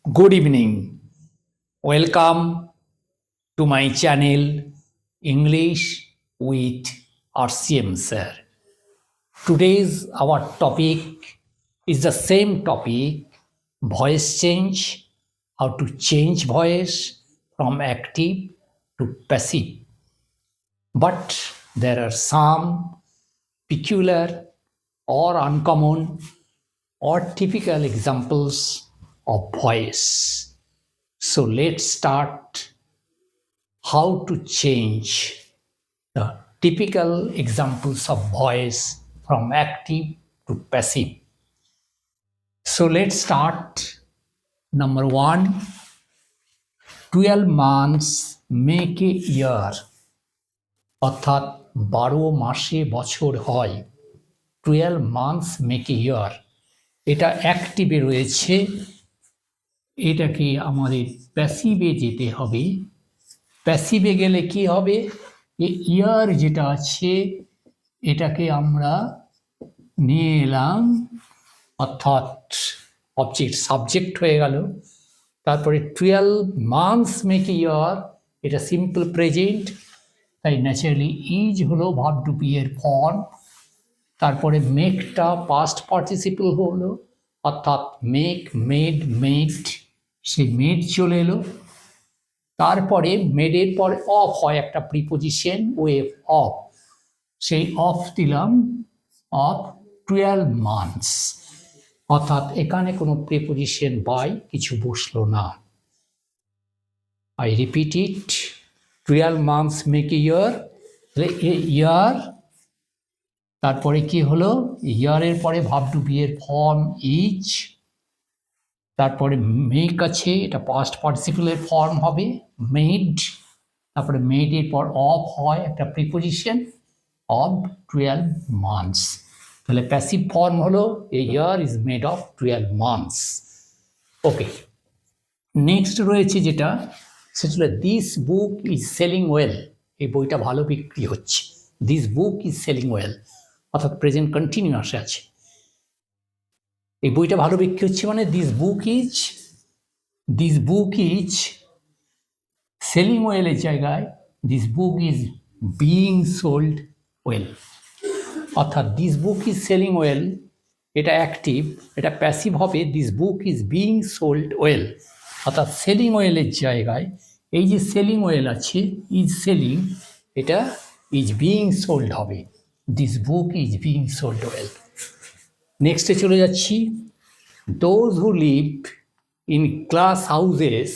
Good evening. Welcome to my channel English with RCM sir. Today's our topic is the same topic, voice change, how to change voice from active to passive. But there are some peculiar or uncommon or typical examples of voice. So let's start how to change the typical examples of voice from active to passive. So let's start. Number one, 12 months make a year. অর্থাৎ 12 মাসে বছর হয়। 12 months make a year. এটা অ্যাক্টিভে রয়েছে, এটাকে আমাদের প্যাসিভে যেতে হবে। প্যাসিভে গেলে কি হবে, ইয়ার যেটা আছে এটাকে আমরা নিয়ে এলাম, অর্থাৎ অবজেক্ট সাবজেক্ট হয়ে গেল। তারপরে 12 মান্থস মেক ইয়ার, এটা সিম্পল প্রেজেন্ট, তাই ন্যাচারালি ইজ হলো ভার্ব টু বি এর ফর্ম। তারপরে মেকটা পাস্ট পার্টিসিপল হলো, অর্থাৎ মেক, মেড, মেড, সেই মেড চলে এলো। তারপরে মেডের পরে অফ হয় একটা প্রিপোজিশন, ওয়েভ অফ, সেই অফ দিলাম, অফ 12 মান্থস, অর্থাৎ এখানে কোনো প্রিপোজিশন বাই কিছু বসলো না। I repeat it, 12 months make a year, year, তারপরে কি হলো, ইয়ারের পরে ভার্ব টু বি এর ফর্ম ইজ, তারপরে মেক আছে, এটা পাস্ট পার্টিসিপলের ফর্ম হবে মেড, তারপরে মেডের পর অফ হয় একটা প্রিপোজিশন, অফ 12 মান্থস। তাহলে প্যাসিভ ফর্ম হলো a year is made of 12 months. Okay, next রয়েছে যেটা, সেটা হলো this book is selling well, এই বইটা ভালো বিক্রি হচ্ছে। This book is selling well, অর্থাৎ প্রেজেন্ট কন্টিনিউয়াসে আছে। এই বইটা ভালো বিক্রি হচ্ছে মানে দিস বুক ইজ সেলিং ওয়েলের জায়গায় this book is being sold well, অর্থাৎ this book is selling well এটা অ্যাক্টিভ, এটা প্যাসিভ হবে this book is being sold well, অর্থাৎ সেলিং ওয়েলের জায়গায় এই যে সেলিং ওয়েল আছে, ইজ সেলিং, এটা ইজ বিইং সোল্ড হবে, this book is being sold well. নেক্সটে চলে যাচ্ছি, those who live in glass houses,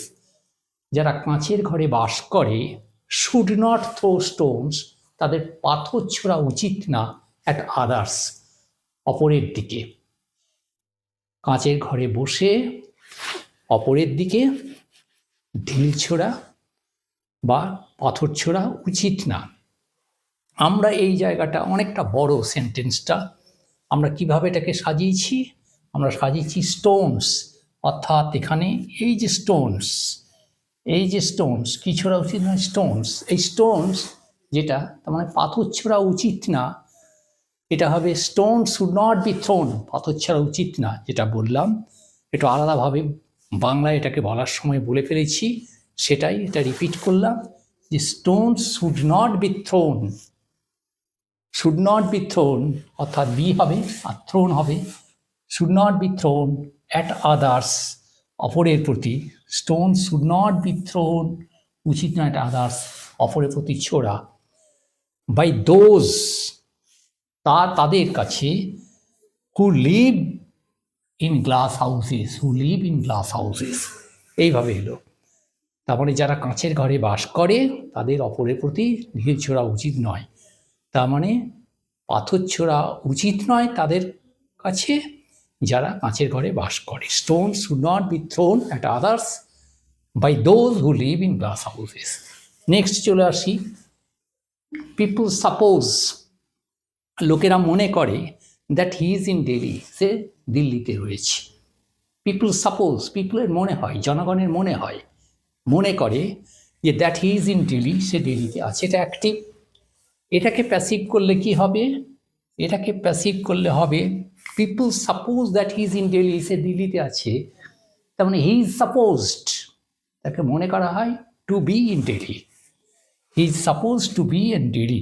যারা কাঁচের ঘরে বাস করে, শুড নট থ্রো স্টোনস, তাদের পাথর ছোড়া উচিত না, অ্যাট আদার্স, অপরের দিকে। কাঁচের ঘরে বসে অপরের দিকে ঢিল ছোড়া বা পাথর ছোড়া উচিত না। আমরা এই জায়গাটা অনেকটা বড় সেন্টেন্সটা, আমরা কিভাবে এটাকে সাজিয়েছি, আমরা সাজিয়েছি স্টোনস, অর্থাৎ এখানে এই যে স্টোনস, এই যে স্টোনস, কি ছোড়া উচিত না, স্টোনস, এই স্টোনস যেটা, তার মানে পাথর ছোড়া উচিত না, এটা হবে stone should not be thrown, পাথর ছোড়া উচিত না, যেটা বললাম একটু আলাদাভাবে বাংলায় এটাকে বলার সময় বলে ফেলেছি, সেটাই এটা রিপিট করলাম, যে stone should not be thrown, should not be thrown, অর্থাৎ বি হবে আর থ্রোন হবে, should not be thrown at others, অপরের প্রতি, stone should not be thrown, উচিত নয় অ্যাট আদার্স, অপরের প্রতি ছোড়া, বাই দোজ, তাদের কাছে, হু live in glass houses, who live in glass houses, এইভাবে এলো। তার মানে যারা কাঁচের ঘরে বাস করে তাদের অপরের প্রতি ঢিল ছোড়া উচিত নয়, তার মানে পাথর ছোড়া উচিত নয় তাদের কাছে যারা কাঁচের ঘরে বাস করে। Stone should not be thrown at others by those who live in glass houses. Next চলে আসি, পিপল সাপোজ, লোকেরা মনে করে, that he is in Delhi, সে দিল্লিতে রয়েছে। পিপল সাপোজ, পিপলের মনে হয়, জনগণের মনে হয়, মনে করে যে that he is in Delhi, সে দিল্লিতে আছে, এটা অ্যাক্টিভ। এটাকে প্যাসিভ করলে কি হবে, এটাকে প্যাসিভ করলে হবে people suppose that he is in Delhi, সে দিল্লিতে আছে, তার মানে হি ইজ সাপোজড, তাকে মনে করা হয় to be in Delhi, he is suppose to be in Delhi,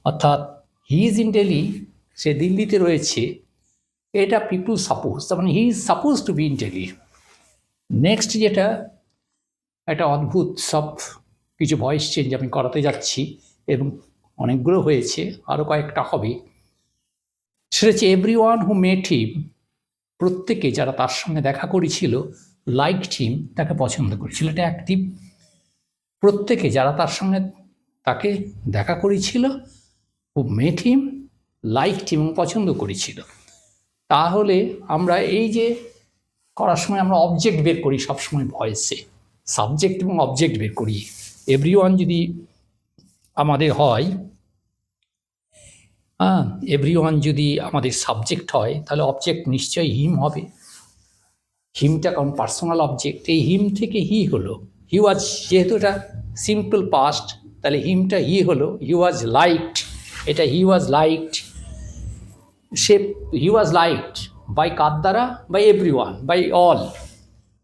অর্থাৎ হি ইজ ইন দিল্লি, সে দিল্লিতে রয়েছে, এটা পিপুল সাপোজ, তার মানে he is suppose to be in Delhi. Next যেটা একটা অদ্ভুত সব কিছু ভয়েস চেঞ্জ আমি করাতে যাচ্ছি এবং অনেকগুলো হয়েছে, আরও কয়েকটা হবে, সেটা হচ্ছে এভরি ওয়ান হু মেট হিম, প্রত্যেকে যারা তার সঙ্গে দেখা করেছিল, লাইকড হিম, তাকে পছন্দ করেছিল, এটা অ্যাক্টিভ। প্রত্যেকে যারা তার সঙ্গে তাকে দেখা করেছিল, হু মেট হিম, লাইকড হিম, পছন্দ করেছিল। তাহলে আমরা এই যে করার সময় আমরা অবজেক্ট বের করি সবসময় ভয়েসে, সাবজেক্ট এবং অবজেক্ট বের করি। এভরি ওয়ান যদি আমাদের হয়, এভরি ওয়ান যদি আমাদের সাবজেক্ট হয়, তাহলে অবজেক্ট নিশ্চয়ই হিম হবে। হিমটা কারণ পার্সোনাল অবজেক্ট, এই হিম থেকে হি হলো, হি ওয়াজ, যেহেতু এটা সিম্পল পাস্ট, তাহলে হিমটা হি হলো, হি ওয়াজ লাইকড, এটা হি ওয়াজ লাইকড, সে হি ওয়াজ লাইকড বাই কার দ্বারা, by every one, by all,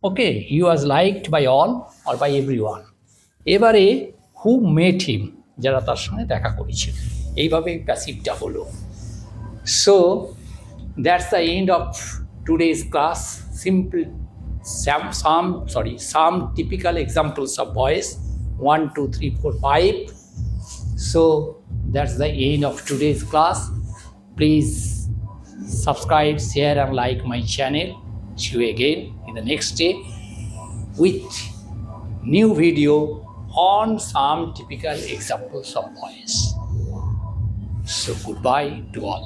okay, he was liked by all or by every one. এবারে হু মেট হিম, যারা তার সঙ্গে দেখা করেছিল, এইভাবে প্যাসিভটা হলো। So that's the end of today's class, simple some typical examples of voice 1 2 3 4 5. So that's the end of today's class. Please subscribe, share and like my channel. See you again in the next day with new video on some typical examples of voice. So goodbye to all.